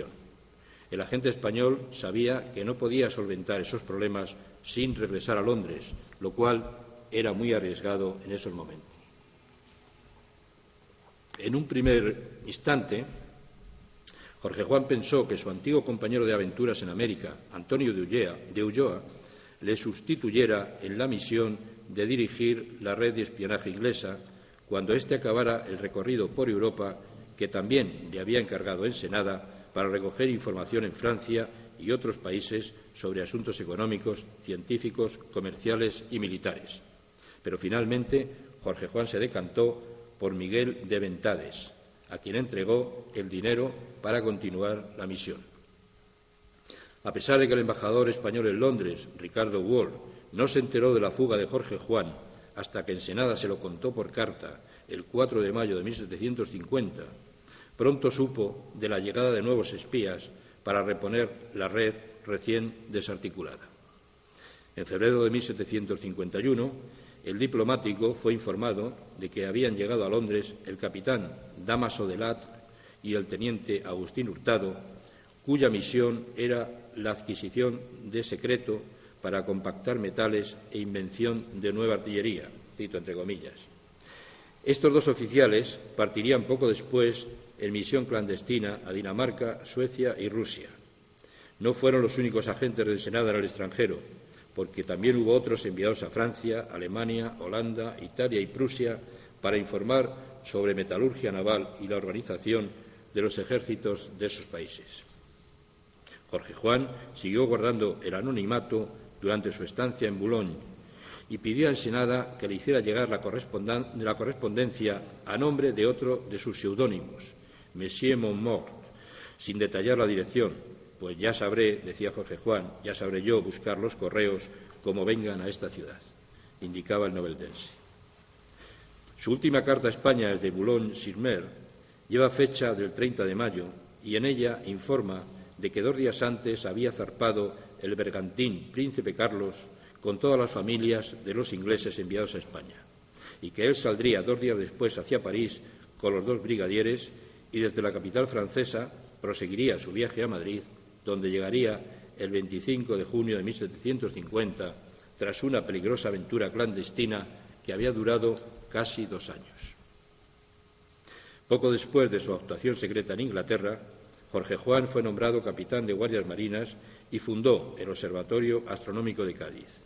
administración. El agente español sabía que no podía solventar esos problemas sin regresar a Londres, lo cual era muy arriesgado en esos momentos. En un primer instante, Jorge Juan pensó que su antiguo compañero de aventuras en América, Antonio de Ulloa, le sustituyera en la misión de dirigir la red de espionaje inglesa cuando éste acabara el recorrido por Europa que también le había encargado Ensenada para recoger información en Francia y otros países sobre asuntos económicos, científicos, comerciales y militares. Pero finalmente Jorge Juan se decantó por Miguel de Ventades, a quien entregó el dinero para continuar la misión. A pesar de que el embajador español en Londres, Ricardo Wall, no se enteró de la fuga de Jorge Juan hasta que Ensenada se lo contó por carta el 4 de mayo de 1750, pronto supo de la llegada de nuevos espías para reponer la red recién desarticulada. En febrero de 1751, el diplomático fue informado de que habían llegado a Londres el capitán Dámaso de Lat y el teniente Agustín Hurtado, cuya misión era la adquisición de secreto para compactar metales e invención de nueva artillería, cito entre comillas. Estos dos oficiales partirían poco después en misión clandestina a Dinamarca, Suecia y Rusia. No fueron los únicos agentes de Ensenada en el extranjero, porque también hubo otros enviados a Francia, Alemania, Holanda, Italia y Prusia para informar sobre metalurgia naval y la organización de los ejércitos de esos países. Jorge Juan siguió guardando el anonimato durante su estancia en Boulogne y pidió a Ensenada que le hiciera llegar la correspondencia a nombre de otro de sus seudónimos, Monsieur Montmort, sin detallar la dirección, pues ya sabré, decía Jorge Juan, ya sabré yo buscar los correos como vengan a esta ciudad, indicaba el noveldense. Su última carta a España desde Boulogne-sur-Mer lleva fecha del 30 de mayo y en ella informa de que 2 días antes había zarpado el bergantín Príncipe Carlos con todas las familias de los ingleses enviados a España y que él saldría 2 días después hacia París con los 2 brigadieres y desde la capital francesa proseguiría su viaje a Madrid, donde llegaría el 25 de junio de 1750 tras una peligrosa aventura clandestina que había durado casi 2 años. Poco después de su actuación secreta en Inglaterra, Jorge Juan fue nombrado capitán de guardias marinas y fundó el Observatorio Astronómico de Cádiz.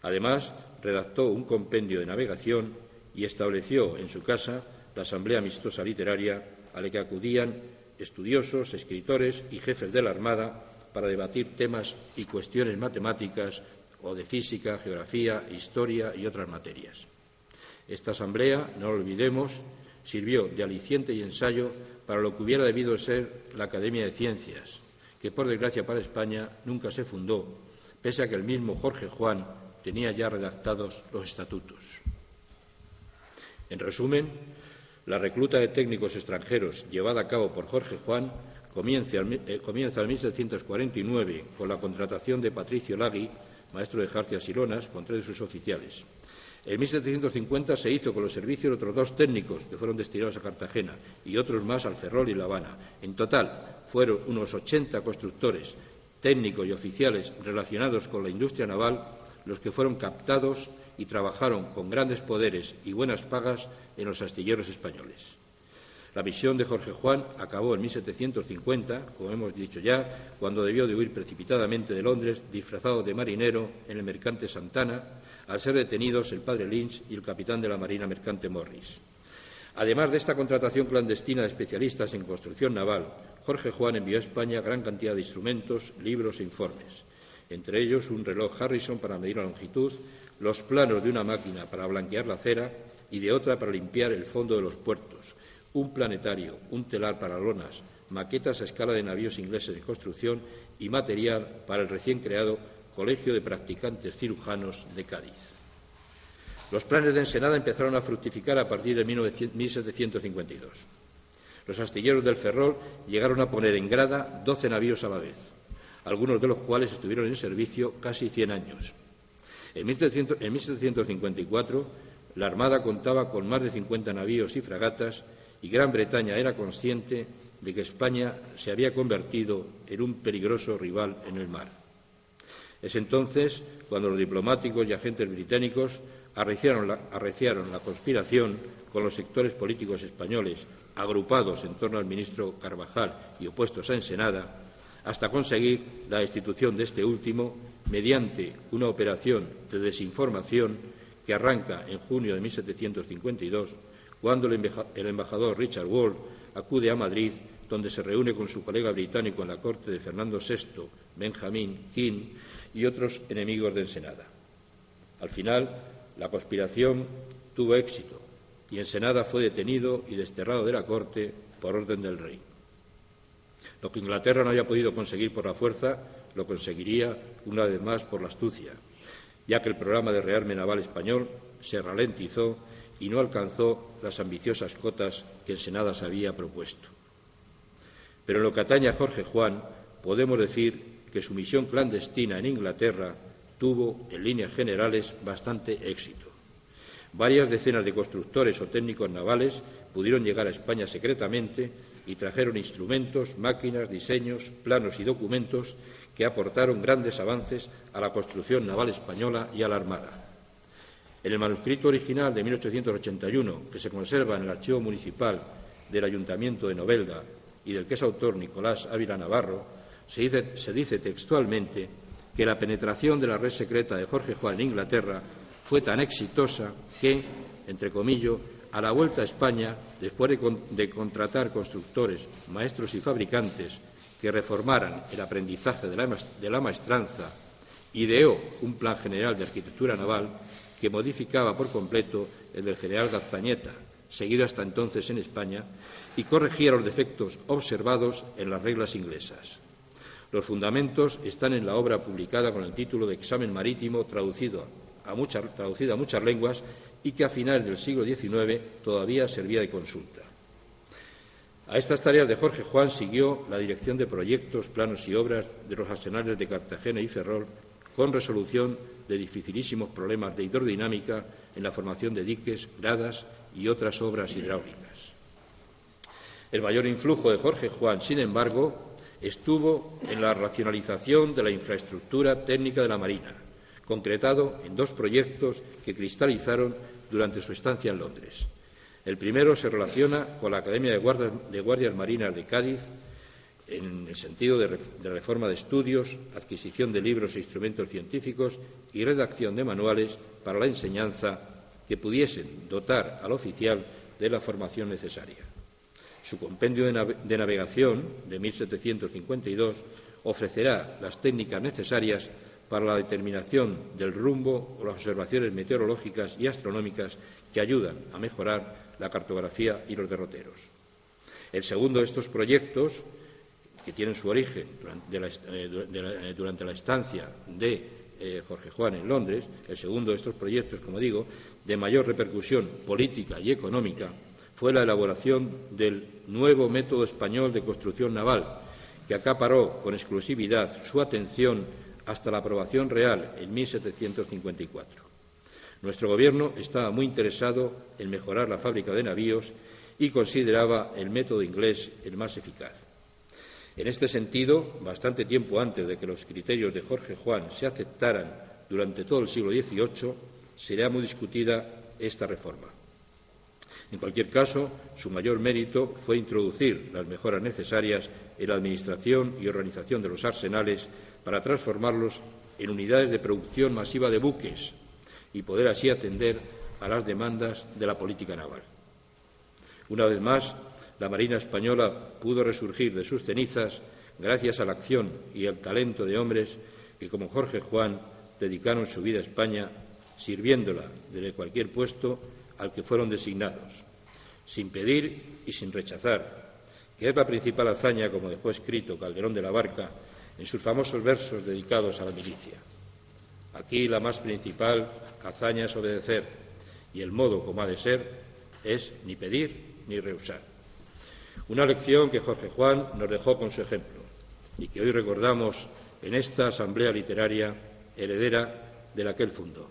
Además, redactó un compendio de navegación y estableció en su casa la Asamblea Amistosa Literaria a la que acudían estudiosos, escritores y jefes de la Armada para debatir temas y cuestiones matemáticas o de física, geografía, historia y otras materias. Esta asamblea, no lo olvidemos, sirvió de aliciente y ensayo para lo que hubiera debido ser la Academia de Ciencias, que por desgracia para España nunca se fundó, pese a que el mismo Jorge Juan tenía ya redactados los estatutos. En resumen, la recluta de técnicos extranjeros llevada a cabo por Jorge Juan comienza en 1749 con la contratación de Patricio Lagui, maestro de jarcias y lonas, con 3 de sus oficiales. En 1750 se hizo con los servicios de otros 2 técnicos que fueron destinados a Cartagena y otros más al Ferrol y La Habana. En total, fueron unos 80 constructores, técnicos y oficiales relacionados con la industria naval los que fueron captados y trabajaron con grandes poderes y buenas pagas en los astilleros españoles. La misión de Jorge Juan acabó en 1750, como hemos dicho ya, cuando debió de huir precipitadamente de Londres disfrazado de marinero en el mercante Santana, al ser detenidos el padre Lynch y el capitán de la Marina Mercante Morris. Además de esta contratación clandestina de especialistas en construcción naval, Jorge Juan envió a España gran cantidad de instrumentos, libros e informes, entre ellos un reloj Harrison para medir la longitud, los planos de una máquina para blanquear la cera y de otra para limpiar el fondo de los puertos, un planetario, un telar para lonas, maquetas a escala de navíos ingleses de construcción y material para el recién creado Colegio de Practicantes Cirujanos de Cádiz. Los planes de Ensenada empezaron a fructificar a partir de 1752. Los astilleros del Ferrol llegaron a poner en grada 12 navíos a la vez, algunos de los cuales estuvieron en servicio casi 100 años. En 1754, la Armada contaba con más de 50 navíos y fragatas y Gran Bretaña era consciente de que España se había convertido en un peligroso rival en el mar. Es entonces cuando los diplomáticos y agentes británicos arreciaron la conspiración con los sectores políticos españoles agrupados en torno al ministro Carvajal y opuestos a Ensenada, hasta conseguir la destitución de este último mediante una operación de desinformación que arranca en junio de 1752, cuando el embajador Richard Wall acude a Madrid, donde se reúne con su colega británico en la corte de Fernando VI, Benjamin King, y otros enemigos de Ensenada. Al final, la conspiración tuvo éxito y Ensenada fue detenido y desterrado de la corte por orden del rey. Lo que Inglaterra no había podido conseguir por la fuerza, lo conseguiría una vez más por la astucia, ya que el programa de rearme naval español se ralentizó y no alcanzó las ambiciosas cotas que Ensenada se había propuesto. Pero en lo que atañe a Jorge Juan, podemos decir que su misión clandestina en Inglaterra tuvo, en líneas generales, bastante éxito. Varias decenas de constructores o técnicos navales pudieron llegar a España secretamente y trajeron instrumentos, máquinas, diseños, planos y documentos que aportaron grandes avances a la construcción naval española y a la Armada. En el manuscrito original de 1881, que se conserva en el Archivo Municipal del Ayuntamiento de Novelda y del que es autor Nicolás Ávila Navarro, se dice textualmente que la penetración de la red secreta de Jorge Juan en Inglaterra fue tan exitosa que, entre comillas, a la vuelta a España, después de contratar constructores, maestros y fabricantes que reformaran el aprendizaje de la maestranza, ideó un plan general de arquitectura naval que modificaba por completo el del general Gaztañeta, seguido hasta entonces en España, y corregía los defectos observados en las reglas inglesas. Los fundamentos están en la obra publicada con el título de Examen Marítimo, traducido a muchas lenguas y que a finales del siglo XIX todavía servía de consulta. A estas tareas de Jorge Juan siguió la dirección de proyectos, planos y obras de los arsenales de Cartagena y Ferrol, con resolución de dificilísimos problemas de hidrodinámica en la formación de diques, gradas y otras obras hidráulicas. El mayor influjo de Jorge Juan, sin embargo, estuvo en la racionalización de la infraestructura técnica de la Marina, concretado en dos proyectos que cristalizaron durante su estancia en Londres. El primero se relaciona con la Academia de Guardias Marinas de Cádiz, en el sentido de reforma de estudios, adquisición de libros e instrumentos científicos y redacción de manuales para la enseñanza que pudiesen dotar al oficial de la formación necesaria. Su compendio de navegación, de 1752, ofrecerá las técnicas necesarias para la determinación del rumbo o las observaciones meteorológicas y astronómicas que ayudan a mejorar la cartografía y los derroteros. El segundo de estos proyectos, que tienen su origen durante la estancia de Jorge Juan en Londres, el segundo de estos proyectos, como digo, de mayor repercusión política y económica, fue la elaboración del nuevo método español de construcción naval, que acaparó con exclusividad su atención hasta la aprobación real en 1754. Nuestro Gobierno estaba muy interesado en mejorar la fábrica de navíos y consideraba el método inglés el más eficaz. En este sentido, bastante tiempo antes de que los criterios de Jorge Juan se aceptaran durante todo el siglo XVIII, será muy discutida esta reforma. En cualquier caso, su mayor mérito fue introducir las mejoras necesarias en la administración y organización de los arsenales para transformarlos en unidades de producción masiva de buques y poder así atender a las demandas de la política naval. Una vez más, la Marina española pudo resurgir de sus cenizas gracias a la acción y el talento de hombres que, como Jorge Juan, dedicaron su vida a España, sirviéndola desde cualquier puesto al que fueron designados, sin pedir y sin rechazar, que es la principal hazaña, como dejó escrito Calderón de la Barca en sus famosos versos dedicados a la milicia. Aquí la más principal hazaña es obedecer, y el modo como ha de ser es ni pedir ni rehusar. Una lección que Jorge Juan nos dejó con su ejemplo y que hoy recordamos en esta asamblea literaria heredera de la que él fundó.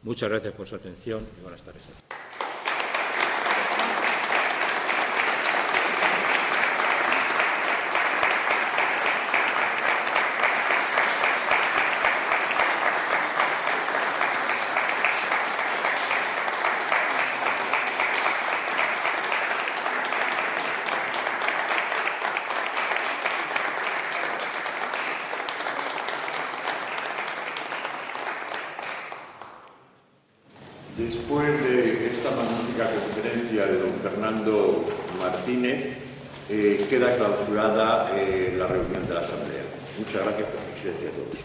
Muchas gracias por su atención y buenas tardes. Después de esta magnífica conferencia de don Fernando Martínez, queda clausurada la reunión de la Asamblea. Muchas gracias por su asistencia a todos.